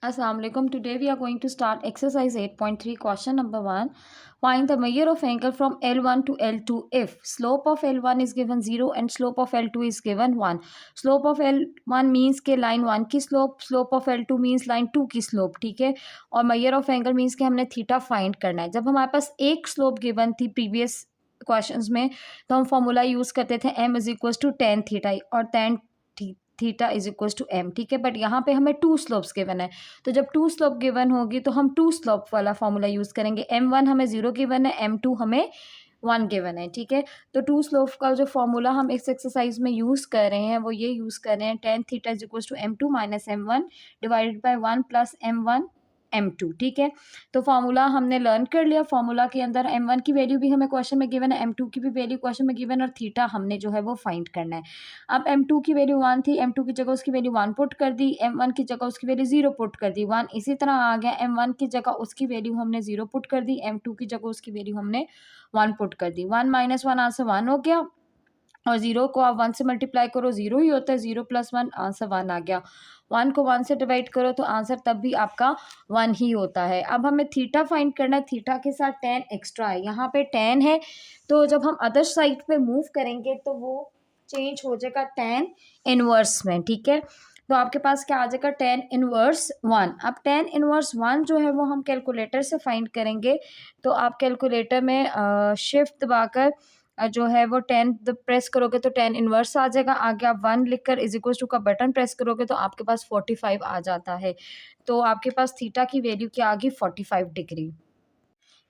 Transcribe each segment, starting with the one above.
Assalamu alaikum. Today we are going to start exercise 8.3 question number 1. Find the measure of angle from L1 to L2 if slope of L1 is given 0 and slope of L2 is given 1. Slope of L1 means के line 1 की slope of L2 means line 2 की slope, ठीक है. और measure of angle means कि हमने theta find करना है. जब हमारे पास एक slope given थी प्रीवियस क्वेश्चंस में तो हम फॉर्मूला यूज़ करते थे m is equal to tan theta और tan theta is equal to M, ठीक है. बट यहाँ पे हमें टू स्लोप्स गिवन है, तो जब टू स्लोप गिवन होगी तो हम टू स्लोप वाला फॉर्मूला यूज़ करेंगे. m1 हमें 0 गिवन है, m2 हमें 1 गिवन है, ठीक है. तो टू स्लोप का जो फॉर्मूला हम इस एक्सरसाइज में यूज़ कर रहे हैं वो ये यूज़ कर रहे हैं tan theta is equal to m2 minus m1 divided by 1 plus m1 m2, ठीक है. तो फार्मूला हमने लर्न कर लिया. फार्मूला के अंदर m1 की वैल्यू भी हमें क्वेश्चन में गिवन है, m2 की भी वैल्यू क्वेश्चन में गिवन है और थीटा हमने जो है वो फाइंड करना है. अब m2 की वैल्यू 1 थी, m2 की जगह उसकी वैल्यू 1 पुट कर दी, m1 की जगह उसकी वैल्यू 0 पुट कर दी, 1 इसी तरह आ गया. m1 की जगह उसकी वैल्यू हमने 0 पुट कर दी, m2 की जगह उसकी वैल्यू हमने 1 पुट कर दी. 1 माइनस 1 आंसर 1 हो गया और 0 को आप 1 से मल्टीप्लाई करो 0 ही होता है, 0 प्लस 1 आंसर 1 आ गया. 1 को 1 से डिवाइड करो तो आंसर तब भी आपका 1 ही होता है. अब हमें थीटा फाइंड करना है. थीटा के साथ टेन एक्स्ट्रा है, यहाँ पे टेन है तो जब हम अदर साइड पे मूव करेंगे तो वो चेंज हो जाएगा टेन इनवर्स में, ठीक है. तो आपके पास क्या आ जाएगा टेन इनवर्स 1. अब टेन इनवर्स 1 जो है वो हम कैलकुलेटर से फाइंड करेंगे. तो आप कैलकुलेटर में शिफ्ट दबाकर जो है वो 10 प्रेस करोगे तो 10 इनवर्स आ जाएगा. आगे आप 1 लिखकर इज इक्वल टू का बटन प्रेस करोगे तो आपके पास 45 आ जाता है. तो आपके पास थीटा की वैल्यू क्या आ गई 45 डिग्री.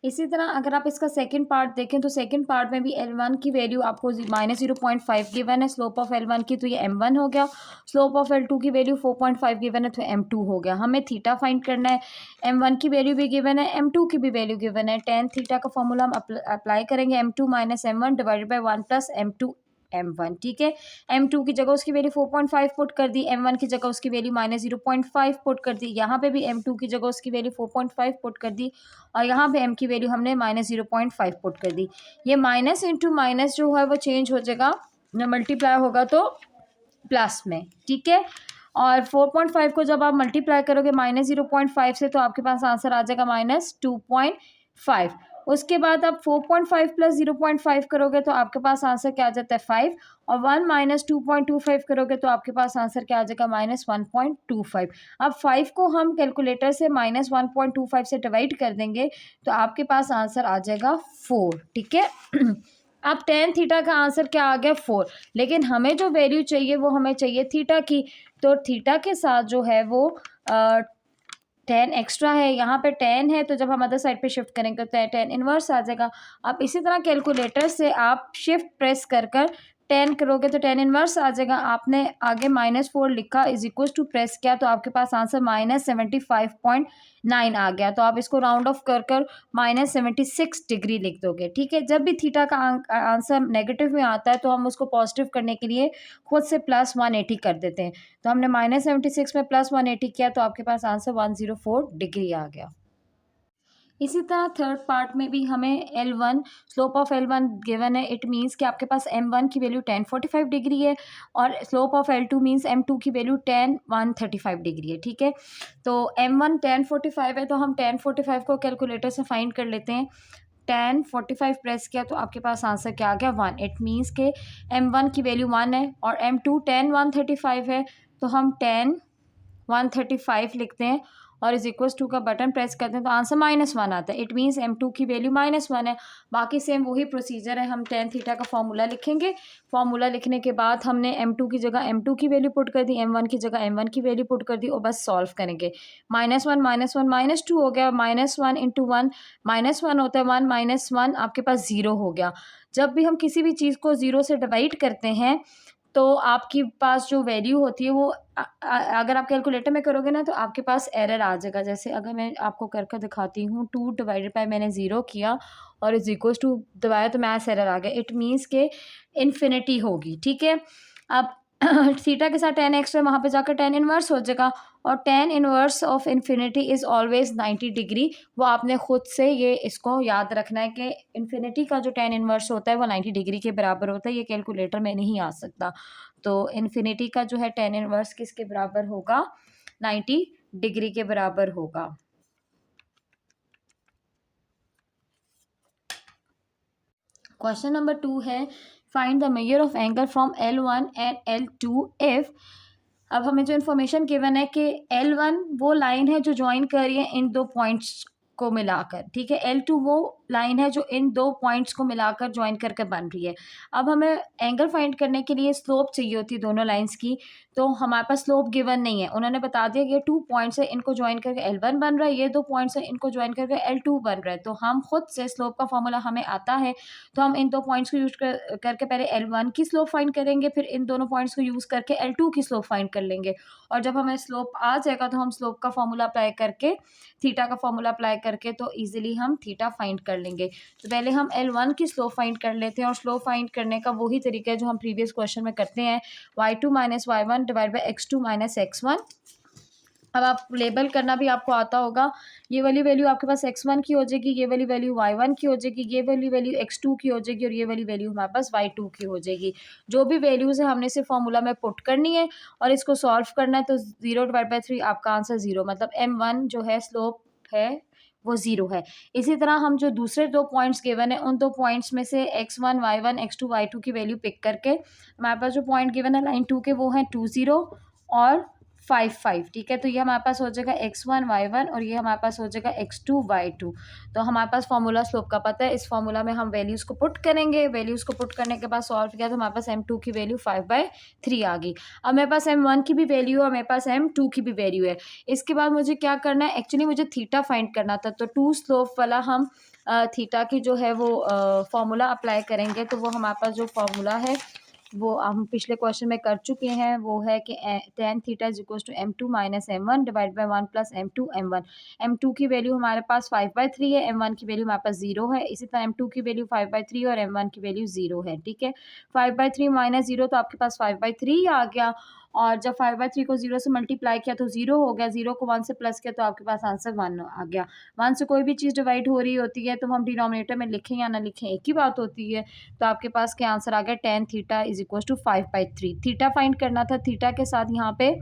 इसी तरह अगर आप इसका सेकंड पार्ट देखें तो सेकंड पार्ट में भी L1 की वैल्यू आपको माइनस 0.5 गिवन है. स्लोप ऑफ L1 की तो ये m1 हो गया. स्लोप ऑफ L2 की वैल्यू 4.5 गिवन है तो m2 हो गया. हमें थीटा फाइंड करना है. m1 की वैल्यू भी गिवन है, m2 की भी वैल्यू गिवन है. टेन थीटा का फॉर्मूला हम अप्लाई करेंगे m2 minus m1 divided by 1 plus m2 m1, ठीक है. m2 की जगह उसकी वैल्यू 4.5 पुट कर दी, m1 की जगह उसकी वैल्यू माइनस 0.5 पुट कर दी. यहाँ पे भी m2 की जगह उसकी वैल्यू 4.5 पुट कर दी और यहाँ पे m की वैल्यू हमने माइनस 0.5 पुट कर दी. ये माइनस इंटू माइनस जो है वो चेंज हो जाएगा, मल्टीप्लाई होगा तो प्लस में, ठीक है. और 4.5 को जब आप मल्टीप्लाई करोगे माइनस 0.5 से तो आपके पास आंसर आ जाएगा माइनस 2.5. उसके बाद आप 4.5 प्लस 0.5 करोगे तो आपके पास आंसर क्या आ जाता है 5 और 1 माइनस 2.25 करोगे तो आपके पास आंसर क्या आ जाएगा माइनस 1.25. अब 5 को हम कैलकुलेटर से माइनस 1.25 से डिवाइड कर देंगे तो आपके पास आंसर आ जाएगा 4, ठीक है. अब टेन थीटा का आंसर क्या आ गया 4, लेकिन हमें जो वैल्यू चाहिए वो हमें चाहिए थीटा की. तो थीटा के साथ जो है वो 10 एक्स्ट्रा है, यहाँ पे 10 है तो जब हम अदर साइड पे शिफ्ट करेंगे तो 10 इनवर्स आ जाएगा. अब इसी तरह कैलकुलेटर से आप शिफ्ट प्रेस कर 10 करोगे तो 10 इनवर्स आ जाएगा. आपने आगे -4 लिखा इज इक्वल टू प्रेस किया तो आपके पास आंसर -75.9 आ गया. तो आप इसको राउंड ऑफ कर -76 डिग्री लिख दोगे, ठीक है. जब भी थीटा का आंसर नेगेटिव में आता है तो हम उसको पॉजिटिव करने के लिए खुद से प्लस 180 कर देते हैं. तो हमने -76 में प्लस 180 किया तो आपके पास आंसर 104 डिग्री आ गया. इसी तरह थर्ड पार्ट में भी हमें L1 slope of L1 given है. इट मीन्स कि आपके पास m1 की वैल्यू 1045 डिग्री है और slope of L2 means m2 की वैल्यू 10135 डिग्री है, ठीक है. तो m1 1045 है तो हम 1045 को कैलकुलेटर से फाइंड कर लेते हैं. 1045 प्रेस किया तो आपके पास आंसर क्या आ गया 1. इट मीन्स के m1 की वैल्यू 1 है और m2 10135 है तो हम 10135 लिखते हैं और इज इक्वल्स टू का बटन प्रेस करते हैं तो आंसर -1 आता है. इट मीन्स m2 की वैल्यू -1 है. बाकी सेम वही प्रोसीजर है. हम टेन थीटा का फॉर्मूला लिखेंगे. फॉर्मूला लिखने के बाद हमने m2 की जगह m2 की वैल्यू पुट कर दी, m1 की जगह m1 की वैल्यू पुट कर दी और बस सॉल्व करेंगे. -1 -2 हो गया, -1 इंटू 1 -1 होता है, 1 -1 आपके पास 0 हो गया. जब भी हम किसी भी चीज़ को 0 से डिवाइड करते हैं तो आपके पास जो वैल्यू होती है वो अगर आप कैलकुलेटर में करोगे ना तो आपके पास एरर आ जाएगा. जैसे अगर मैं आपको करके दिखाती हूँ 2 डिवाइडेड बाय मैंने 0 किया और इज इक्वल्स टू दबाया तो मैथ्स एरर आ गया. इट मीन्स के इन्फिनिटी होगी, ठीक है. अब थीटा के साथ 10 एक्स्ट्रा वहाँ पे जाकर 10 इनवर्स हो जाएगा और 10 inverse of infinity is always 90 degree. वो आपने खुद से ये इसको याद रखना है कि इन्फिनिटी का जो 10 इनवर्स होता है वो 90 डिग्री के बराबर होता है. ये कैलकुलेटर में नहीं आ सकता. तो इन्फिनिटी का जो है 10 इनवर्स किसके बराबर होगा 90 डिग्री के बराबर होगा। क्वेश्चन नंबर 2 है find the measure of angle from L1 and L2 if. अब हमें जो इन्फॉर्मेशन गिवन है कि L1 वो लाइन है जो ज्वाइन कर रही है इन दो पॉइंट्स को मिलाकर, ठीक है। L2 वो लाइन है जो इन दो पॉइंट्स को मिलाकर ज्वाइन करके बन रही है। अब हमें एंगल फाइंड करने के लिए स्लोप चाहिए होती है दोनों लाइंस की, तो हमारे पास स्लोप गिवन नहीं है। उन्होंने बता दिया कि ये 2 पॉइंट्स है, इनको ज्वाइन करके L1 बन रहा है, ये 2 पॉइंट्स है, इनको ज्वाइन करके L2 बन रहा है। तो हम खुद से स्लोप का फॉर्मूला हमें आता है, तो हम इन दो पॉइंट्स को यूज करके पहले L1 की स्लोप फाइंड करेंगे, फिर इन दोनों पॉइंट्स को यूज करके L2 की स्लोप फाइंड कर लेंगे। और जब हमें स्लोप आ जाएगा तो हम स्लोप का फॉर्मूला अप्लाई करके, थीटा का फॉर्मूला अप्लाई करके तो इजीली हम थीटा फाइंड कर लेंगे। तो पहले हम L1 की स्लोप फाइंड कर लेते हैं, और स्लोप फाइंड करने का वही तरीका है जो हम प्रीवियस क्वेश्चन में करते हैं, y2 minus y1 divide by x2 minus x1। अब आप लेबल करना भी आपको आता होगा। ये वाली वैल्यू आपके पास x1 की हो जाएगी, ये वाली वैल्यू y1 की हो जाएगी, ये वाली वैल्यू x2 की हो जाएगी, और ये वाली वैल्यू हमारे पास y2 की हो जाएगी। जो भी वैल्यूज़ है हमने सिर्फ फॉर्मूला में पुट करनी है और इसको सॉल्व करना है। तो 0/3 आपका आंसर 0, मतलब M1 जो है स्लोप है वो 0 है। इसी तरह हम जो दूसरे 2 पॉइंट्स गिवन है उन 2 पॉइंट्स में से x1 y1 x2 y2 की वैल्यू पिक करके हमारे पास जो पॉइंट गिवन है लाइन 2 के वो हैं 2 0 और 5 5, ठीक है। तो ये हमारे पास हो जाएगा x1 y1 और ये हमारे पास हो जाएगा x2 y2। तो हमारे पास फॉर्मूला स्लोप का पता है, इस फॉर्मूला में हम वैल्यूज़ को पुट करेंगे। वैल्यूज़ को पुट करने के बाद सॉल्व किया तो हमारे पास M2 की वैल्यू 5/3 आ गई। अब मेरे पास M1 की भी वैल्यू है और मेरे पास M2 की भी वैल्यू है। इसके बाद मुझे क्या करना है, एक्चुअली मुझे थीटा फाइंड करना था। तो 2 स्लोप वाला हम थीटा की जो है वो फॉर्मूला अप्लाई करेंगे। तो वो हमारे पास जो फॉर्मूला है वो हम पिछले क्वेश्चन में कर चुके हैं, वो है कि tan theta is equal to M2 minus M1 divide by 1 plus M2 M1। M2 की वैल्यू हमारे पास 5/3 है, M1 की वैल्यू हमारे पास 0 है। इसी तरह M2 की वैल्यू 5/3 और M1 की वैल्यू 0 है, ठीक है। 5/3 माइनस 0 तो आपके पास 5/3 आ गया, और जब 5/3 को 0 से मल्टीप्लाई किया तो 0 हो गया, 0 को 1 से प्लस किया तो आपके पास आंसर 1 आ गया। 1 से कोई भी चीज़ डिवाइड हो रही होती है तो हम डिनोमिनेटर में लिखें या ना लिखें एक ही बात होती है। तो आपके पास क्या आंसर आ गया, tan theta is equal to 5/3। Theta find करना था, थीटा के साथ यहाँ पे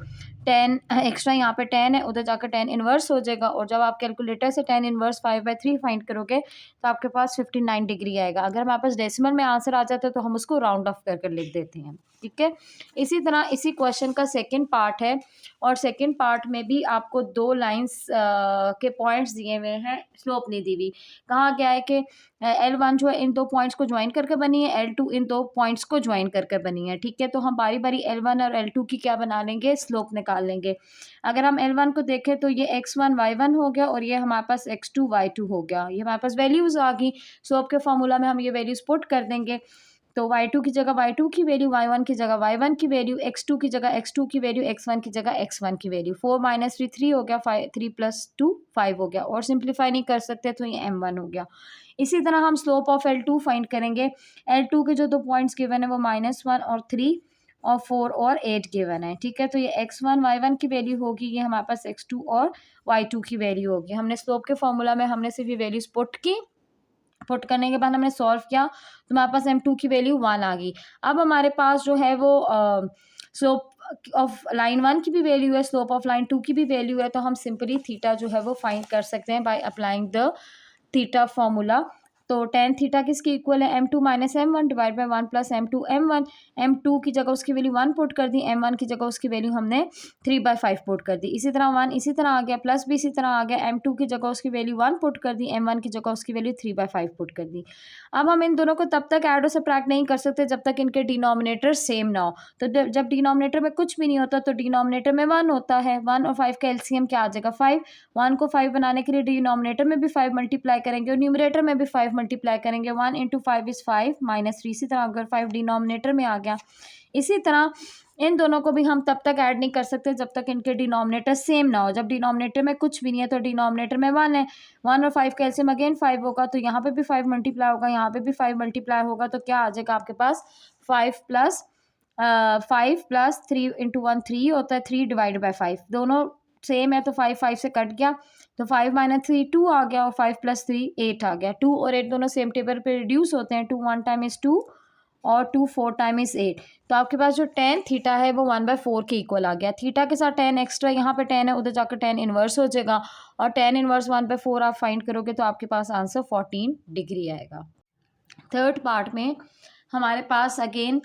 tan एक्स्ट्रा यहाँ पे tan है, उधर जाकर tan इनवर्स हो जाएगा, और जब आप कैलकुलेटर से tan इनवर्स 5/3 फाइंड करोगे तो आपके पास 59 डिग्री आएगा। अगर हमारे पास डेसिमल में आंसर आ जाता है तो हम उसको राउंड ऑफ कर लिख देते हैं, ठीक है। इसी तरह इसी क्वेश्चन का सेकंड पार्ट है, और सेकंड पार्ट में भी आपको 2 लाइंस के पॉइंट्स दिए हुए हैं, स्लोप नहीं दी हुई। कहा गया है कि L1 जो है इन 2 पॉइंट्स को ज्वाइन करके बनी है, L2 इन 2 पॉइंट्स को ज्वाइन करके बनी है, ठीक है। तो हम बारी बारी L1 और L2 की क्या बना लेंगे, स्लोप निकाल लेंगे। अगर हम L1 को देखें तो ये x1 y1 हो गया, और ये हमारे पास x2 y2 हो गया। ये हमारे पास वैल्यूज़ आ गई। स्लोप के फॉर्मूला में हम ये वैल्यूज़ पुट कर देंगे। तो y2 की जगह y2 की वैल्यू, y1 की जगह y1 की वैल्यू, x2 की जगह x2 की वैल्यू, x1 की जगह x1 की वैल्यू। 4 माइनस 3 3 हो गया, 3 प्लस 2 5 हो गया, और सिंप्लीफाई नहीं कर सकते तो ये M1 हो गया। इसी तरह हम स्लोप ऑफ L2 फाइंड करेंगे। L2 के जो 2 पॉइंट्स गिवन है वो -1 और 3 और 4 और 8 गिवन है, ठीक है। तो ये x1 y1 की वैल्यू होगी, ये हमारे पास x2 और y2 की वैल्यू होगी। हमने स्लोप के फॉर्मूला में हमने सिर्फ ये वैल्यूज पुट की, पुट करने के बाद हमने सॉल्व किया तो हमारे पास M2 की वैल्यू 1 आ गई। अब हमारे पास जो है वो स्लोप ऑफ लाइन 1 की भी वैल्यू है, स्लोप ऑफ लाइन 2 की भी वैल्यू है। तो हम सिंपली थीटा जो है वो फाइंड कर सकते हैं by applying the theta formula. तो tan थीटा किसकी इक्वल है, M2 minus M1 divide by 1 plus M2 M1। M2 की जगह उसकी वैल्यू 1 पुट कर दी, M1 की जगह उसकी वैल्यू हमने 3/5 पुट कर दी। इसी तरह 1 इसी तरह आ गया, प्लस भी इसी तरह आ गया। M2 की जगह उसकी वैल्यू 1 पुट कर दी, M1 की जगह उसकी वैल्यू 3/5 पुट कर दी। अब हम इन दोनों को तब तक ऐड और सबट्रैक्ट नहीं कर सकते जब तक इनके डिनोमिनेटर सेम ना हो। तो जब डिनोमिनेटर में कुछ भी नहीं होता तो डिनोमिनेटर में 1 होता है। 1 और 5 का एलसीएम क्या आ जाएगा, 5। 1 को 5 बनाने के लिए डिनोमिनेटर में भी 5 मल्टीप्लाई करेंगे और न्यूमरेटर में भी 5 मल्टीप्लाई करेंगे। 1 इंटू 5 इज़ 5 माइनस 3। इसी तरह अगर 5 डिनोमिनेटर में आ गया, इसी तरह इन दोनों को भी हम तब तक ऐड नहीं कर सकते जब तक इनके डिनोमिनेटर सेम ना हो। जब डिनोमिनेटर में कुछ भी नहीं है तो डिनोमिनेटर में 1 है। 1 और 5 का एलसीएम अगेन 5 होगा, तो यहाँ पे भी 5 मल्टीप्लाई होगा, यहाँ पे भी 5 मल्टीप्लाई होगा। तो क्या आ जाएगा आपके पास, 5 प्लस 3 इंटू 1 3 होता है, 3 डिवाइड बाई 5 दोनों सेम है तो 5 5 से कट गया, तो 5 माइनस 3 2 आ गया, और 5 प्लस 3 8 आ गया। 2 और 8 दोनों सेम टेबल पे रिड्यूस होते हैं। 2 1 टाइम इज़ 2 और 2 4 टाइम इज़ 8। तो आपके पास जो tan थीटा है वो 1/4 के इक्वल आ गया। थीटा के साथ tan एक्स्ट्रा, यहाँ पे tan है, उधर जाकर tan इनवर्स हो जाएगा और tan इनवर्स 1/4 आप फाइंड करोगे तो आपके पास आंसर 14 डिग्री आएगा। थर्ड पार्ट में हमारे पास अगेन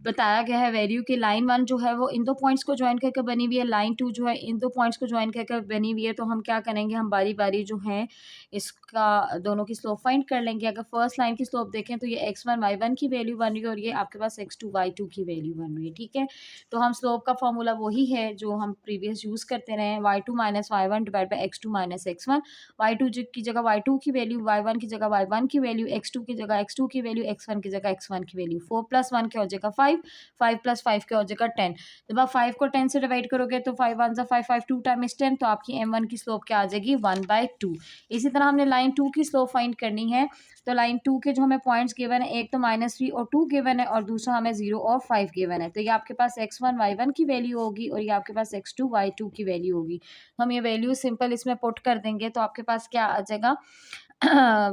बताया गया है वैल्यू कि लाइन 1 जो है वो इन दो पॉइंट्स को ज्वाइन करके बनी हुई है, लाइन 2 जो है इन दो पॉइंट्स को ज्वाइन करके बनी हुई है। तो हम क्या करेंगे, हम बारी बारी जो है इसका दोनों की स्लोप फाइंड कर लेंगे। अगर फर्स्ट लाइन की स्लोप देखें तो ये x1 y1 की वैल्यू बन रही है और ये आपके पास x2 y2 की वैल्यू बन रही है। ठीक है, तो हम स्लोप का फॉर्मूला वही है जो हम प्रीवियस यूज़ करते रहे हैं, y2 minus y1 divide by x2 minus x1। y2 की जगह y2 की वैल्यू, y1 की जगह y1 की वैल्यू, x2 की जगह x2 की वैल्यू, x1 की जगह x1 की वैल्यू। 4 + 1 क्या हो जाएगा 5, 5 + 5 क्या हो जाएगा 10। जब आप 5 को 10 से डिवाइड करोगे तो 5 1 ज़ा 5, 5 2 टाइम्स 10, तो आपकी m1 की स्लोप क्या आ जाएगी 1/2। इसी तरह हमने लाइन 2 की स्लोप फाइंड करनी है। तो लाइन 2 के जो हमें पॉइंट्स गिवन है, एक तो -3 और 2 गिवन है और दूसरा हमें 0 और 5 गिवन है। तो ये आपके पास x1 y1 की वैल्यू होगी और ये आपके पास x2 y2 की वैल्यू होगी। हम ये वैल्यू सिंपल इसमें पुट कर देंगे तो आपके पास क्या आ जाएगा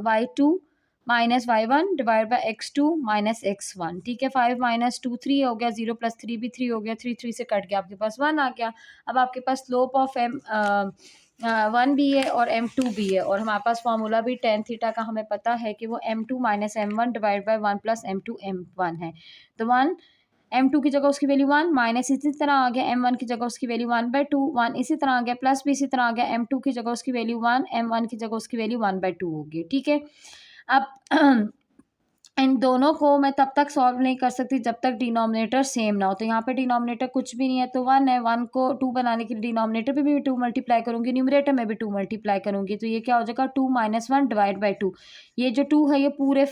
y2 minus y1 divide by x2 minus x1। ठीक है, 5 - 2 3 हो गया, 0 + 3 भी 3 हो गया, 3 3 से कट गया, आपके पास 1 आ गया। अब आपके पास स्लोप ऑफ m1 भी है और m2 भी है और हमारे पास फॉर्मूला भी tan थीटा का हमें पता है कि वो m2 minus m1 divide by 1 + m2 m1 है। तो 1 m2 की जगह उसकी वैल्यू 1, माइनस इसी तरह आ गया m1 की जगह उसकी वैल्यू 1/2, 1 इसी तरह आ गया, प्लस भी इसी तरह आ गया, m2 की जगह उसकी वैल्यू 1, m1 की जगह उसकी वैल्यू 1/2 होगी। ठीक है, अब इन दोनों को मैं तब तक सॉल्व नहीं कर सकती जब तक डिनोमिनेटर सेम ना हो। तो यहाँ पे डिनोमिनेटर कुछ भी नहीं है तो 1 है, 1 को 2 बनाने के लिए डिनोमिनेटर पे भी 2 मल्टीप्लाई करूँगी, न्यूमरेटर में भी 2 मल्टीप्लाई करूँगी, तो ये क्या हो जाएगा 2 - 1 डिवाइड बाई 2। ये जो 2 है ये पूरे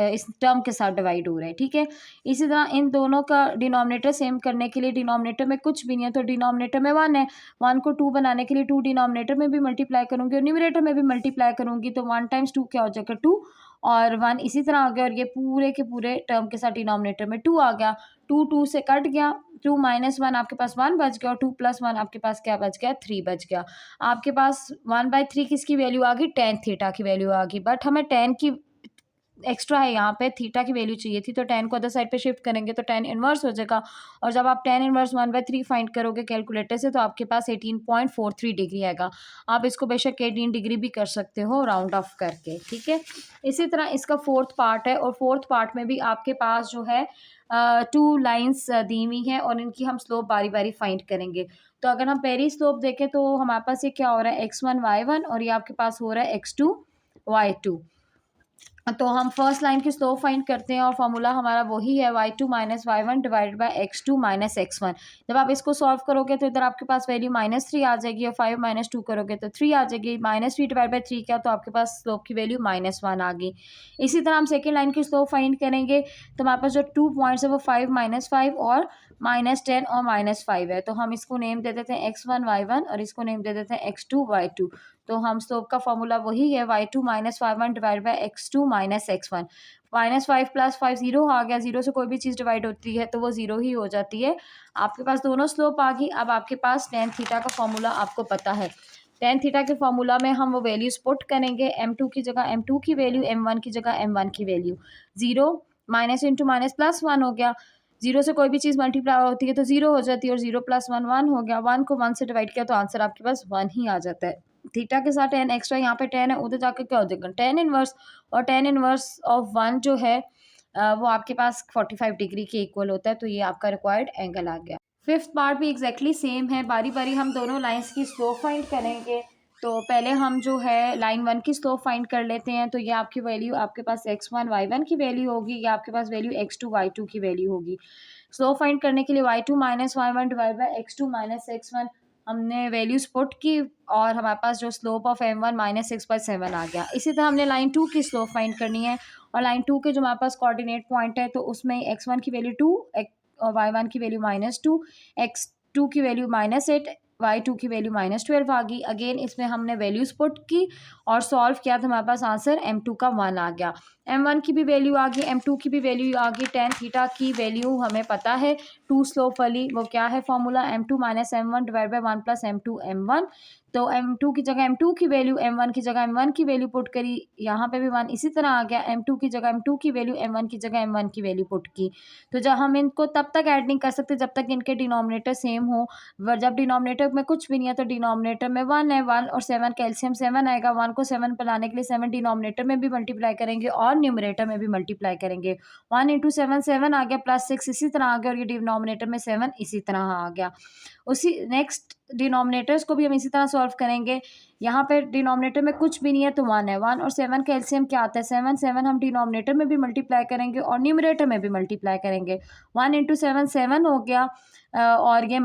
इस टर्म के साथ डिवाइड हो रहा है। ठीक है, इसी तरह इन दोनों का डिनोमिनेटर सेम करने के लिए डिनोमिनेटर में कुछ भी नहीं है तो डिनोमिनेटर में 1 है, 1 को 2 बनाने के लिए 2 डिनोमिनेटर में भी मल्टीप्लाई करूँगी और न्यूमरेटर में भी मल्टीप्लाई करूँगी, तो 1 × 2 क्या हो जाएगा 2 और 1 इसी तरह आ गया और ये पूरे के पूरे टर्म के साथ डिनोमिनेटर में 2 आ गया। 2 2 से कट गया, 2 - 1 आपके पास 1 बच गया और 2 + 1 आपके पास क्या बच गया 3 बच गया। आपके पास 1/3 किसकी वैल्यू आ गई, tan थीटा की वैल्यू आ गई, बट हमें tan की एक्स्ट्रा है, यहाँ पे थीटा की वैल्यू चाहिए थी तो tan को अदर साइड पे शिफ्ट करेंगे तो tan इनवर्स हो जाएगा और जब आप tan इनवर्स 1/3 फाइंड करोगे कैलकुलेटर से तो आपके पास 18.43 डिग्री आएगा। आप इसको बेशक 18 डिग्री भी कर सकते हो राउंड ऑफ करके। ठीक है, इसी तरह इसका फोर्थ पार्ट है और फोर्थ पार्ट में भी आपके पास जो है 2 लाइन्स दी हुई हैं और इनकी हम स्लोप बारी बारी फाइंड करेंगे। तो अगर हम पहली स्लोप देखें तो हमारे पास ये क्या हो रहा है x1 y1 और ये आपके पास हो रहा है x2 y2। तो हम फर्स्ट लाइन की स्लोप फाइंड करते हैं और फॉर्मूला हमारा वही है y2 minus y1 divided by x2 minus x1। जब आप इसको सॉल्व करोगे तो इधर आपके पास वैल्यू -3 आ जाएगी और 5 - 2 करोगे तो 3 आ जाएगी, -3 डिवाइड बाय 3 क्या, तो आपके पास स्लोप की वैल्यू -1 आ गई। इसी तरह हम सेकेंड लाइन की स्लोप फाइंड करेंगे तो हमारे पास जो 2 पॉइंट्स है वो 5 -5 और -10 और -5 है। तो हम इसको नेम दे देते हैं x1 y1 और इसको नेम दे देते हैं x2 y2। तो हम स्लोप का फॉर्मूला वही है y2 minus y1 divide by x2 minus x1। -5 + 5 0 आ गया, 0 से कोई भी चीज़ डिवाइड होती है तो वो 0 ही हो जाती है। आपके पास दोनों स्लोप आ गई। अब आपके पास tan थीटा का फॉर्मूला आपको पता है। tan थीटा के फॉर्मूला में हम वो वैल्यूज पुट करेंगे, m2 की जगह m2 की वैल्यू, m1 की जगह m1 की value. 0 minus into minus plus 1 हो गया, 0 से कोई भी चीज़ मल्टीप्लाई होती है तो 0 हो जाती है और 0 + 1 1 हो गया, 1 को 1 से डिवाइड किया तो आंसर आपके पास 1 ही आ जाता है। थीटा के साथ tan एक्स्ट्रा, यहाँ पे tan है, उधर जाकर क्या हो जाएगा tan इनवर्स और tan इनवर्स ऑफ 1 जो है वो आपके पास 45 डिग्री के इक्वल होता है। तो ये आपका रिक्वायर्ड एंगल आ गया। फिफ्थ पार्ट भी एग्जैक्टली सेम है, बारी बारी हम दोनों लाइंस की स्लोप फाइंड करेंगे। तो पहले हम जो है लाइन 1 की स्लोप फाइंड कर लेते हैं। तो ये आपकी वैल्यू आपके पास x1 y1 की वैल्यू होगी, या आपके पास वैल्यू x2 y2 की वैल्यू होगी। स्लोप फाइंड करने के लिए y2 minus y1 divide by x2 minus x1 हमने वैल्यूज पुट की और हमारे पास जो स्लोप ऑफ m1 -6/7 आ गया। इसी तरह हमने लाइन 2 की स्लोप फाइंड करनी है और लाइन 2 के जो हमारे पास कोऑर्डिनेट पॉइंट है तो उसमें x1 की वैल्यू 2 और y1 की वैल्यू -2, x2 की वैल्यू -8, y2 की वैल्यू -12 आ गई। अगेन इसमें हमने वैल्यूज पुट की और सॉल्व किया तो हमारे पास आंसर m2 का 1 आ गया। m1 की भी वैल्यू आ गई, m2 की भी वैल्यू आ गई। tan थीटा की वैल्यू हमें पता है 2 स्लोप वाली, वो क्या है formula m2 - m1 divide by 1 + m2 m1। तो m2 की जगह m2 की वैल्यू m1 की जगह m1 की वैल्यू पुट करी, यहाँ पे भी 1 इसी तरह आ गया, m2 की जगह m2 की वैल्यू m1 की जगह m1 की वैल्यू पुट की। तो जब हम इनको तब तक ऐड नहीं कर सकते जब तक इनके डिनोमिनेटर सेम हो, जब डिनोमिनेटर में कुछ भी नहीं है तो डिनोमिनेटर में 1 है, 1 और 7 कैल्शियम 7 आएगा, 1 को 7 पर लाने के लिए 7 डिनोमिनेटर में भी मल्टीप्लाई करेंगे और न्यूमरेटर में भी मल्टीप्लाई करेंगे। 1 इंटू 7 7 आ गया, प्लस 6 इसी तरह आ गया, और ये डिनोमिनेटर में 7 इसी तरह आ गया। उसी नेक्स्ट डिनोमिनेटर्स को भी हम इसी तरह सॉल्व करेंगे। यहाँ पे डिनोमिनेटर में कुछ भी नहीं है तो 1 है, 1 और 7 का एलसीएम क्या आता है 7, 7 हम डिनोमिनेटर में भी मल्टीप्लाई करेंगे और न्यूमरेटर में भी मल्टीप्लाई करेंगे। 1 इंटू 7 7 हो गया, और ये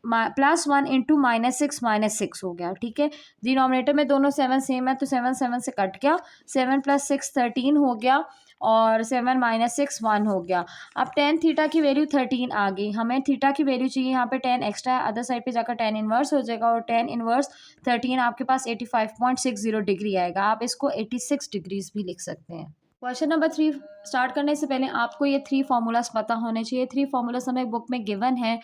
प्लस 1 इंटू -6 हो गया। ठीक है, डिनोमिनेटर में दोनों 7 सेम है तो 7 7 से कट गया, 7 + 6 13 हो गया, और 7 - 6 1 हो गया। अब tan थीटा की वैल्यू 13 आ गई, हमें थीटा की वैल्यू चाहिए, यहाँ पे tan एक्स्ट्रा है, अदर साइड पे जाकर tan इनवर्स हो जाएगा, और tan इनवर्स 13 आपके पास 85.60 डिग्री आएगा। आप इसको 86 डिग्रीज भी लिख सकते हैं। क्वेश्चन नंबर 3 स्टार्ट करने से पहले आपको ये 3 फार्मूलाज पता होने चाहिए। 3 फार्मूलाज हमें बुक में गिवन है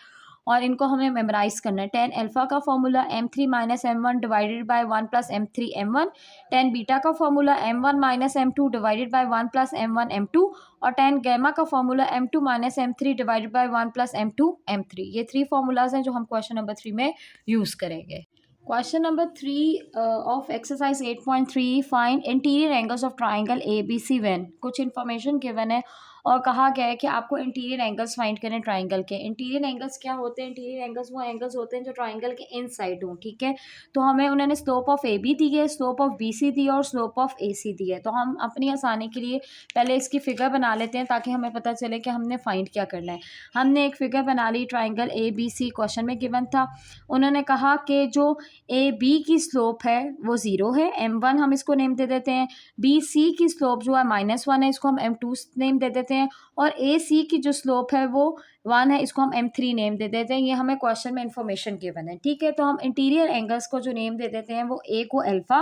और इनको हमें मेमोराइज करना है। tan अल्फा का formula m3 - m1 divided by 1 + m3 m1, tan beta का formula m1 - m2 divided by 1 + m1 m2, और tan गैमा का formula m2 - m3 divided by 1 + m2 m3। ये 3 फार्मूलाज हैं जो हम क्वेश्चन नंबर 3 में यूज़ करेंगे। Question number 3 of exercise 8.3, find interior angles of triangle ABC when. कुछ information given है और कहा गया है कि आपको इंटीरियर एंगल्स फाइंड करें ट्राइंगल के। इंटीरियर एंगल्स क्या होते हैं? इंटीरियर एंगल्स वो एंगल्स होते हैं जो ट्राइंगल के इनसाइड हों। ठीक है, तो हमें उन्होंने स्लोप ऑफ AB दी है, स्लोप ऑफ BC दी है और स्लोप ऑफ AC दी है। तो हम अपनी आसानी के लिए पहले इसकी फिगर बना लेते हैं ताकि हमें पता चले कि हमने फाइंड क्या करना है। हमने एक फिगर बना ली, ट्राइंगल ABC क्वेश्चन में गिवन था। उन्होंने कहा कि जो AB की स्लोप है वो 0 है, m1 हम इसको नेम दे देते हैं। BC की स्लोप जो है -1 है, इसको हम m2 नेम दे देते हैं, और AC की जो स्लोप है वो 1 है, इसको हम m3 नेम दे देते हैं। ये हमें क्वेश्चन में इंफॉर्मेशन गिवन है। ठीक है, तो हम इंटीरियर एंगल्स को जो नेम दे देते हैं वो A को अल्फा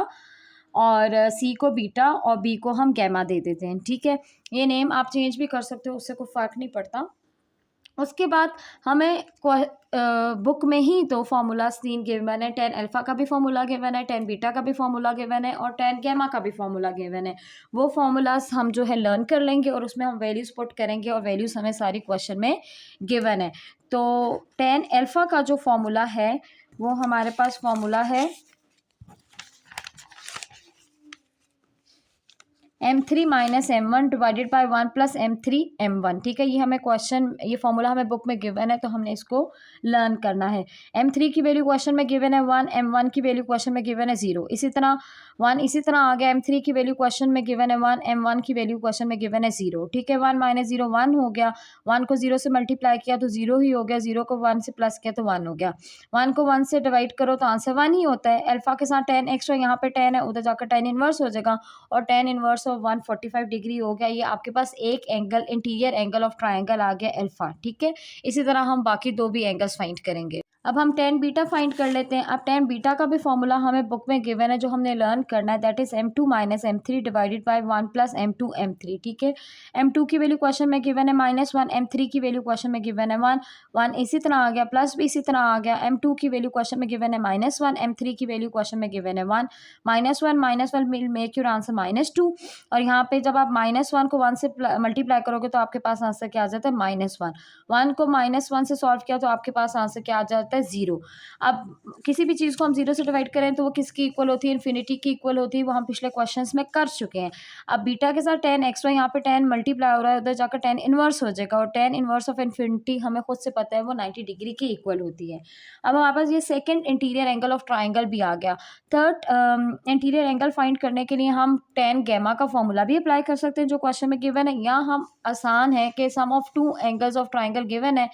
और C को बीटा और B को हम गैमा दे देते हैं। ठीक है, ये नेम आप चेंज भी कर सकते हो, उससे कोई फ़र्क नहीं पड़ता। उसके बाद हमें बुक में ही तो फार्मूलाज 3 गिवन है। tan अल्फा का भी फार्मूला गिवन है, tan बीटा का भी फार्मूला गिवन है और tan गैमा का भी फार्मूला गिवन है। वो फार्मूलाज हम जो है लर्न कर लेंगे और उसमें हम वैल्यूज़ पुट करेंगे और वैल्यूज़ हमें सारी क्वेश्चन में गिवन है। तो tan अल्फा का जो फार्मूला है वो हमारे पास फार्मूला है m3 - m1 divided by 1 + m3 m1। ठीक है, ये हमें क्वेश्चन, ये फॉर्मूला हमें बुक में गिवन है तो हमने इसको लर्न करना है। m3 की वैल्यू क्वेश्चन में गिवन है 1, m1 की वैल्यू क्वेश्चन में गिवन है 0, इसी तरह 1 इसी तरह आ गया। m3 की वैल्यू क्वेश्चन में गिवन है 1, m1 की वैल्यू क्वेश्चन में गिवन है 0। ठीक है, 1 - 0 1 हो गया, 1 को 0 से मल्टीप्लाई किया तो 0 ही हो गया, 0 को 1 से प्लस किया तो 1 हो गया, 1 को 1 से डिवाइड करो तो आंसर 1 ही होता है। अल्फा के साथ tan एक्स्ट्रा, यहाँ पे tan है, उधर जाकर tan इनवर्स हो जाएगा और tan इनवर्स ऑफ 145 डिग्री हो गया। ये आपके पास एक angle, interior angle of triangle आ गया अल्फा। ठीक है, इसी तरह हम बाकी 2 भी एंगल्स फाइंड करेंगे। अब हम tan बीटा फाइंड कर लेते हैं। अब tan बीटा का भी फॉर्मूला हमें बुक में गिवन है जो हमने लर्न करना है, that is m2 - m3 divided by 1 + m2 m3। ठीक है, m2 की वैल्यू क्वेश्चन में गिवन है -1, m3 की वैल्यू क्वेश्चन में गिवन है 1, 1 इसी तरह आ गया, प्लस भी इसी तरह आ गया। m2 की वैल्यू क्वेश्चन में गिवन है -1, m3 की वैल्यू क्वेश्चन में गिवन है 1, -1 विल मेक योर आंसर -2, और यहाँ पे जब आप -1 को 1 से मल्टीप्लाई करोगे तो आपके पास आंसर क्या आ जाता है -1, 1 को -1 से सॉल्व किया तो आपके पास आंसर क्या आ जाता है 0। अब किसी भी चीज़ को हम 0 से डिवाइड करें तो वो किसकी इक्वल होती है? इन्फिनिटी की इक्वल होती है, वो हम पिछले क्वेश्चंस में कर चुके हैं। अब बीटा के साथ tan एक्स्ट्रा, यहाँ पे tan मल्टीप्लाई हो रहा है, उधर जाकर tan इनवर्स हो जाएगा, और tan इनवर्स ऑफ इन्फिनिटी हमें खुद से पता है वो 90 डिग्री की इक्वल होती है। अब हमारे पास ये second interior angle of triangle भी आ गया। थर्ड इंटीरियर एंगल फाइंड करने के लिए हम tan गैमा का फॉर्मूला भी अप्लाई कर सकते हैं जो क्वेश्चन में गिवन है। यहाँ हम आसान है कि sum of 2 angles of triangle given है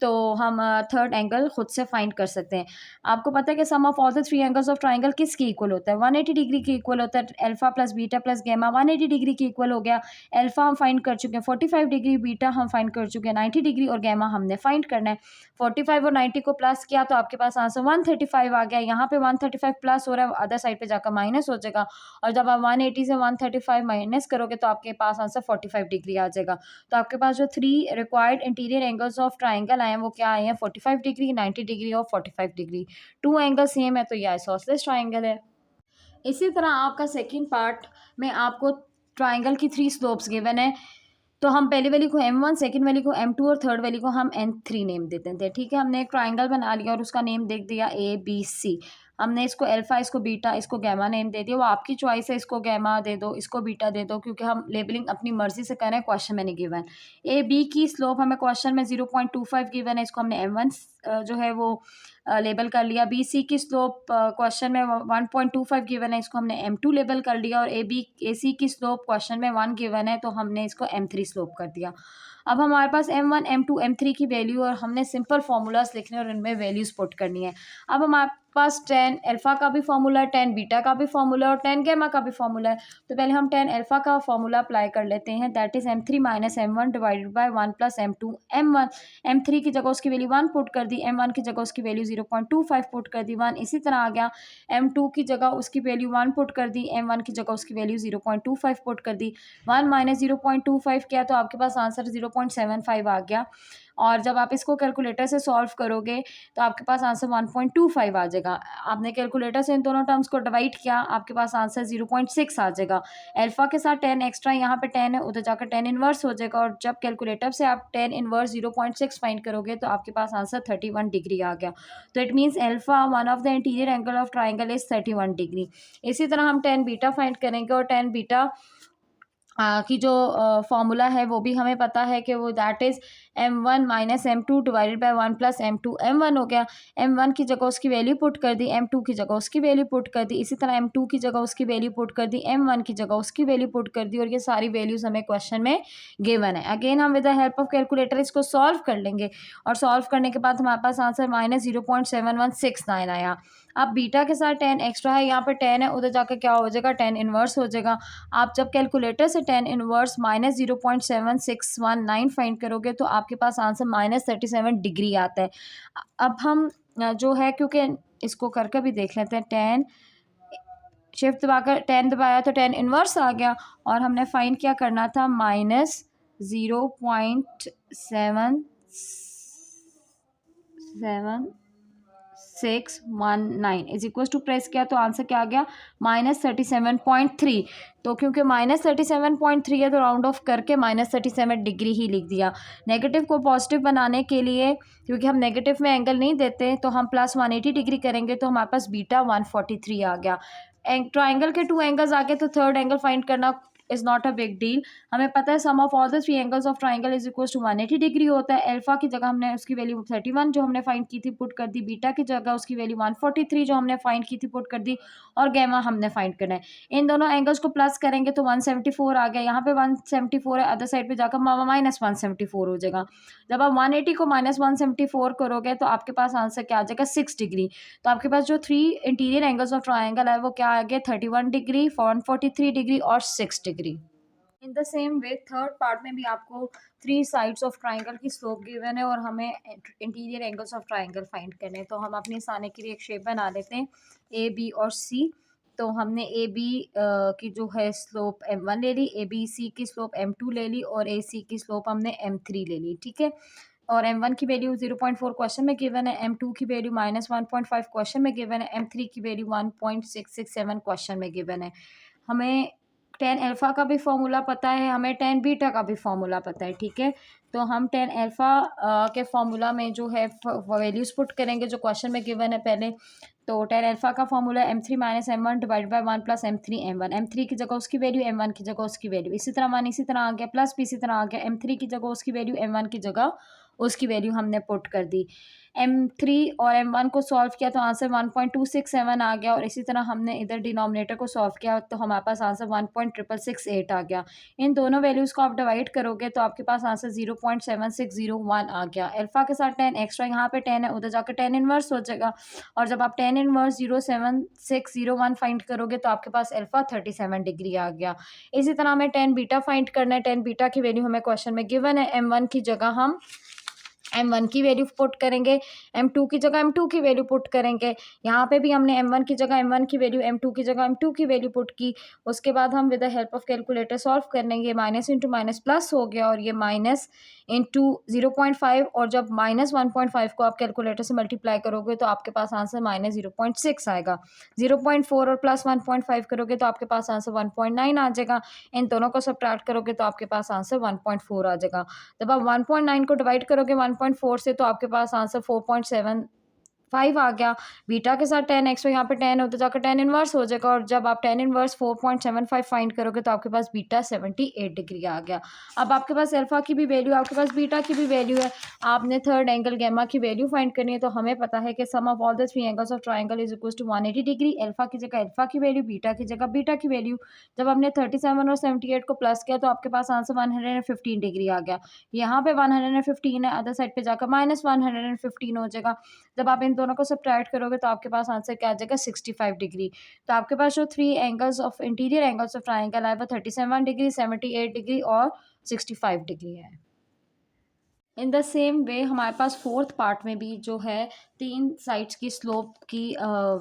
तो हम थर्ड एंगल खुद से फाइंड कर सकते हैं। आपको पता है कि sum of all the 3 angles of triangle किसकी इक्वल होता है? 180 डिग्री की इक्वल होता है। Alpha plus beta plus gamma 180 degree की इक्वल हो गया। अल्फा हम फाइंड कर चुके हैं 45 डिग्री, बीटा हम फाइंड कर चुके हैं 90 डिग्री, और गैमा हमने फाइंड करना है। 45 और 90 को प्लस किया तो आपके पास आंसर 135 आ गया। यहाँ पे 135 प्लस हो रहा है, अदर साइड पे जाकर माइनस हो जाएगा, और जब आप 180 से 135 माइनस करोगे तो आपके पास आंसर 45 डिग्री आ जाएगा। तो आपके पास जो 3 required interior angles of triangle आए हैं वो क्या आए हैं 45 डिग्री, 90 डिग्री और 45 डिग्री। 2 एंगल सेम है तो ये आइसोसेलेस ट्राइंगल है। इसी तरह आपका सेकंड पार्ट में आपको ट्राइंगल की 3 स्लोप्स गिवन है। तो हम पहली वाली को M1, सेकंड वाली को M2 और थर्ड वाली को हम N3 नेम देते थे। ठीक है, हमने एक ट्राइंगल बना लिया और उसका नेम देख दिया ABC। हमने इसको अल्फा, इसको बीटा, इसको गैमा नेम दे दिया। वो आपकी चॉइस है, इसको गैमा दे दो, इसको बीटा दे दो, क्योंकि हम लेबलिंग अपनी मर्जी से कर रहे हैं, क्वेश्चन में नहीं गिवन। AB की स्लोप हमें क्वेश्चन में 0.25 गिवन है, इसको हमने M1 जो है वो लेबल कर लिया। BC की स्लोप क्वेश्चन में 1.25 गिवन है, इसको हमने M2 लेबल कर लिया। और AC की स्लोप क्वेश्चन में 1 गिवन है तो हमने इसको M3 स्लोप कर दिया। अब हमारे पास M1, M2, M3 की वैल्यू और हमने सिंपल फार्मूलाज लिखने और इनमें वैल्यूज पुट करनी है। अब हमारे पास 10 अल्फा का भी फार्मूला है, 10 बीटा का भी फार्मूला और 10 गैमा का भी फार्मूला है। तो पहले हम 10 अल्फा का फार्मूला अप्लाई कर लेते हैं, that is M3 minus M1 divided by 1 plus M2 M1। M3 की जगह उसकी वैल्यू 1 पुट कर दी, M1 की जगह उसकी वैल्यू 0.25 पुट कर दी, 1 इसी तरह आ गया। M2 की जगह उसकी वैल्यू 1 पुट कर दी, M1 की जगह उसकी वैल्यू 0.25 पुट कर दी। 1 माइनस 0.25 किया तो आपके पास आंसर 0.75 आ गया। और जब आप इसको कैलकुलेटर से सॉल्व करोगे तो आपके पास आंसर 1.25 आ जाएगा। आपने कैलकुलेटर से इन दोनों टर्म्स को डिवाइड किया, आपके पास आंसर 0.6 आ जाएगा। अल्फा के साथ 10 एक्स्ट्रा, यहाँ पे 10 है, उधर जाकर 10 इनवर्स हो जाएगा। और जब कैलकुलेटर से आप 10 इनवर्स 0.6 फाइंड करोगे तो आपके पास आंसर 31 डिग्री आ गया। तो it means alpha one of the interior angle of triangle is 31 degree. इसी तरह हम 10 बीटा फाइंड करेंगे और 10 बीटा की जो फॉर्मूला है वो भी हमें पता है कि वो that is M1 minus M2 divided by 1 plus M2 M1 हो गया। M1 की जगह उसकी वैल्यू पुट कर दी, M2 की जगह उसकी वैल्यू पुट कर दी, इसी तरह M2 की जगह उसकी वैल्यू पुट कर दी, M1 की जगह उसकी वैल्यू पुट कर दी। और ये सारी वैल्यूज़ हमें क्वेश्चन में गिवन है। अगेन हम with the help of calculator इसको सॉल्व कर लेंगे और सॉल्व करने के बाद हमारे पास आंसर -0.7169 आया। अब बीटा के साथ 10 एक्स्ट्रा है, यहाँ पे 10 है, उधर जाकर क्या हो जाएगा 10 इनवर्स हो जाएगा। आप जब कैलकुलेटर से 10 इनवर्स -0.7619 फाइंड करोगे तो आपके पास आंसर -37 डिग्री आता है। अब हम जो है, क्योंकि इसको करके भी देख लेते हैं, 10 शिफ्ट दबाकर 10 दबाया तो 10 इनवर्स आ गया और हमने फाइंड क्या करना था -0.7619 इज इक्वल टू प्रेस किया तो आंसर क्या आ गया -37.3। तो क्योंकि -37.3 है तो राउंड ऑफ करके -37 डिग्री ही लिख दिया। नेगेटिव को पॉजिटिव बनाने के लिए, क्योंकि हम नेगेटिव में एंगल नहीं देते, तो हम प्लस 180 डिग्री करेंगे तो हमारे पास बीटा 143 आ गया। ट्राइंगल के 2 एंगल्स आके तो थर्ड एंगल फाइंड करना is not a big deal. हमें पता है sum of all the 3 angles of triangle is equal to 180 degree होता है। अल्फा की जगह हमने उसकी वैल्यू 31 जो हमने फाइंड की थी पुट कर दी, बीटा की जगह उसकी वैल्यू 143 जो हमने फाइंड की थी पुट कर दी, और गैमा हमने फाइंड करना है। इन दोनों एंगल्स को प्लस करेंगे तो 174 आ गया। यहाँ पे 174 है, अदर साइड पे जाकर -174 हो जाएगा। जब आप 180 को -174 करोगे तो आपके पास आंसर क्या आ जाएगा 6 डिग्री। तो आपके पास जो 3 इंटीरियर एंगल्स ऑफ ट्राइंगल है वो क्या आ गया 31 डिग्री, 143 डिग्री और 6 degree. In the same way third part में भी आपको 3 साइड्स ऑफ ट्राइंगल की स्लोप गिवन है और हमें interior angles of triangle find करने हैं। तो हम अपनी आसानी के लिए एक शेप बना लेते हैं A, B और C। तो हमने AB की जो है स्लोप M1 ले ली, ABC की स्लोप M2 ले ली और AC की स्लोप हमने M3 ले ली। ठीक है, और M1 की वैल्यू 0.4 क्वेश्चन में गिवन है, M2 की वैल्यू -1.5 क्वेश्चन में गिवन है, M3 की वैल्यू 1.667 क्वेश्चन में गिवन है। हमें 10 अल्फा का भी फॉर्मूला पता है, हमें 10 बीटा का भी फॉर्मूला पता है। ठीक है, तो हम 10 अल्फा के फॉर्मूला में जो है वैल्यूज पुट करेंगे जो क्वेश्चन में गिवन है पहले। तो 10 अल्फा का formula M3 minus M1 divide by 1 plus M3 M1। M3 की जगह उसकी वैल्यू, M1 की जगह उसकी वैल्यू, इसी तरह 1 इसी तरह आ गया, प्लस भी इसी तरह आ गया। M3 की जगह उसकी वैल्यू, M1 की जगह उसकी वैल्यू हमने पुट कर दी। M3 और M1 को सॉल्व किया तो आंसर 1.267 आ गया और इसी तरह हमने इधर डिनोमिनेटर को सॉल्व किया तो हमारे पास आंसर 1.668 आ गया। इन दोनों वैल्यूज़ को आप डिवाइड करोगे तो आपके पास आंसर 0.7601 आ गया। अल्फा के साथ 10 एक्स्ट्रा, यहाँ पे 10 है, उधर जाकर 10 इनवर्स हो जाएगा और जब आप 10 इनवर्स 0.7601 फाइंड करोगे तो आपके पास अल्फा 37 डिग्री आ गया। इसी तरह हमें 10 बीटा फाइंड करना है। 10 बीटा की वैल्यू हमें क्वेश्चन में गिवन है, M1 की जगह हम m1 की वैल्यू पुट करेंगे, m2 की जगह m2 की वैल्यू पुट करेंगे। यहाँ पे भी हमने m1 की जगह m1 की वैल्यू, m2 की जगह m2 की वैल्यू पुट की। उसके बाद हम with the help of calculator solve कर लेंगे। माइनस इंटू माइनस प्लस हो गया और ये माइनस इंटू 0.5, और जब माइनस 1.5 को आप कैलकुलेटर से मल्टीप्लाई करोगे तो आपके पास आंसर माइनस 0.6 आएगा। 0.4 और प्लस 1.5 करोगे तो आपके पास आंसर 1.9 आ जाएगा। इन दोनों को सब्ट्रैक्ट करोगे तो आपके पास आंसर 1.4 आ जाएगा। जब आप 1.9 को डिवाइड करोगे 1.4 से तो आपके पास आंसर 4.75 आ गया। बीटा के साथ 10x, तो यहाँ पे 10 होता जाकर 10 इनवर्स हो जाएगा, और जब आप 10 इनवर्स 4.75 फाइंड करोगे तो आपके पास बीटा 78 डिग्री आ गया। अब आपके पास अल्फा की भी वैल्यू, आपके पास बीटा की भी वैल्यू है। आपने थर्ड एंगल गैमा की वैल्यू फाइंड करनी है, तो हमें पता है कि sum of all the three angles of triangle is equal to 180 degree. Alpha की जगह अल्फा की वैल्यू, बीटा की जगह बीटा की वैल्यू। जब हमने 37 और 78 को प्लस किया तो आपके पास आंसर 115 डिग्री आ गया। यहाँ पे 115 है, अदर साइड पे जाकर माइनस 115 हो जाएगा। जब आप इन दोनों को सब्ट्रैक्ट करोगे तो आपके पास आंसर क्या आ जाएगा, 65 डिग्री। तो आपके पास जो three angles of interior angles of triangle है वो 37 डिग्री, 78 डिग्री और 65 डिग्री है। इन द सेम वे हमारे पास फोर्थ पार्ट में भी जो है तीन साइड्स की स्लोप की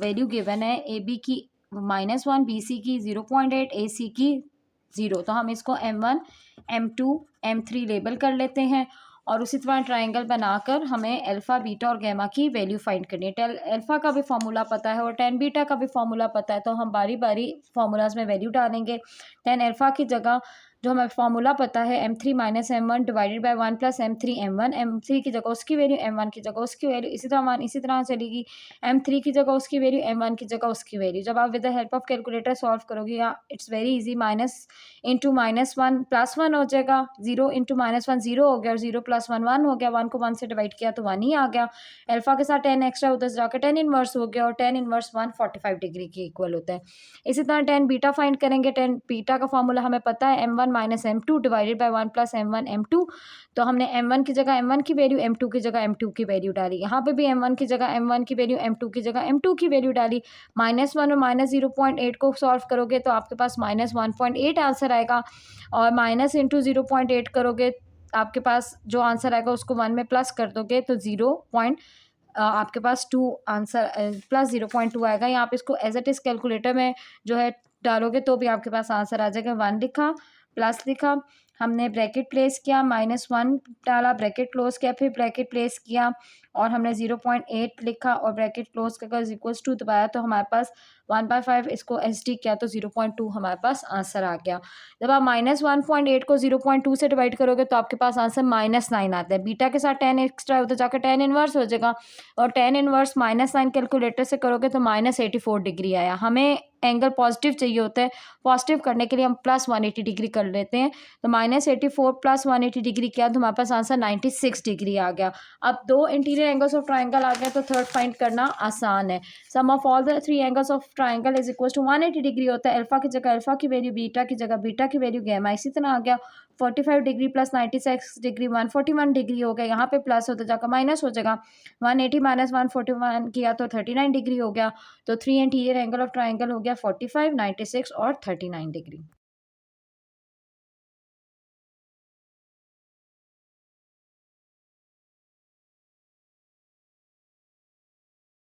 वैल्यू गिवन है। ए बी की -1, बी सी की 0.8, ए सी की 0। तो हम इसको m1, m2, m3 लेबल कर लेते हैं, और उसी तरह ट्राइंगल बनाकर हमें अल्फ़ा, बीटा और गैमा की वैल्यू फाइंड करनी है। टेल अल्फ़ा का भी फॉर्मूला पता है और 10 बीटा का भी फॉर्मूला पता है, तो हम बारी बारी फार्मूलाज में वैल्यू डालेंगे। 10 अल्फ़ा की जगह जो हमें फॉर्मूला पता है m3 minus m1 divided by 1 plus m3 m1, m3 की जगह उसकी वैल्यू, m1 की जगह उसकी वैल्यू, इसी तरह चलेगी। m3 की जगह उसकी वैल्यू, m1 की जगह उसकी वैल्यू। जब आप with the help of calculator solve करोगे, या it's very easy, minus into -1 +1 हो जाएगा, 0 इंटू -1 0 हो गया, और 0 + 1 1 हो गया। 1 को 1 से डिवाइड किया तो 1 ही आ गया। अल्फा के साथ 10 एक्स्ट्रा उधर से जाकर 10 इनवर्स हो गया, और 10 इनवर्स 145 डिग्री के इक्वल होता है। इसी तरह 10 बीटा फाइंड करेंगे। 10 बीटा का फॉर्मूला हमें पता है, m1 minus m2 divided by 1 plus m1 m2। तो हमने m1 की जगह m1 की वैल्यू, m2 की जगह m2 की वैल्यू डाली। यहाँ पे भी m1 की जगह m1 की वैल्यू, m2 की जगह m2 की वैल्यू डाली। -1 और -0.8 को सॉल्व करोगे तो आपके पास -1.8 आंसर आएगा, और माइनस इंटू 0.8 करोगे आपके पास जो आंसर आएगा उसको 1 में प्लस कर दोगे तो आपके पास 2 आंसर प्लस 0.2 आएगा। यहाँ पे इसको एज इट इज़ कैलकुलेटर में जो है डालोगे तो भी आपके पास आंसर आ जाएगा। 1 लिखा, प्लस लिखा, हमने ब्रैकेट प्लेस किया, -1 डाला, ब्रैकेट क्लोज किया, फिर ब्रैकेट प्लेस किया, और हमने 0.8 लिखा और ब्रैकेट क्लोज करके इक्वल्स टू दबाया, तो हमारे पास 1/5 इसको SD किया तो 0.2 हमारे पास आंसर आ गया। जब आप -1.8 को 0.2 से डिवाइड करोगे तो आपके पास आंसर -9 आता है। बीटा के साथ 10 एक्स्ट्रा उधर जाकर 10 इनवर्स हो जाएगा, और 10 इनवर्स -9 कैलकुलेटर से करोगे तो -84 डिग्री आया। हमें एंगल पॉजिटिव चाहिए होता है, पॉजिटिव करने के लिए हम प्लस 180 डिग्री कर लेते हैं। तो -84 प्लस 180 डिग्री किया तो हमारे पास आंसर 96 डिग्री आ गया। अब 2 इंटीरियर एंगल्स ऑफ ट्राइंगल आ गए तो थर्ड फाइंड करना आसान है। Sum of all the 3 angles of triangle is equal to 180 degree होता है। अल्फा की जगह अल्फा की वैल्यू, बीटा की जगह बीटा की वैल्यू, गैमा इसी तरह आ गया। 45 डिग्री प्लस 96 डिग्री 141 डिग्री हो गया। यहाँ पे प्लस होता जाकर माइनस हो जाएगा। 180 माइनस 141 किया तो 39 डिग्री हो गया। तो 3 इंटीरियर एंगल ऑफ ट्राइंगल हो गया 45, 96 और 39 डिग्री।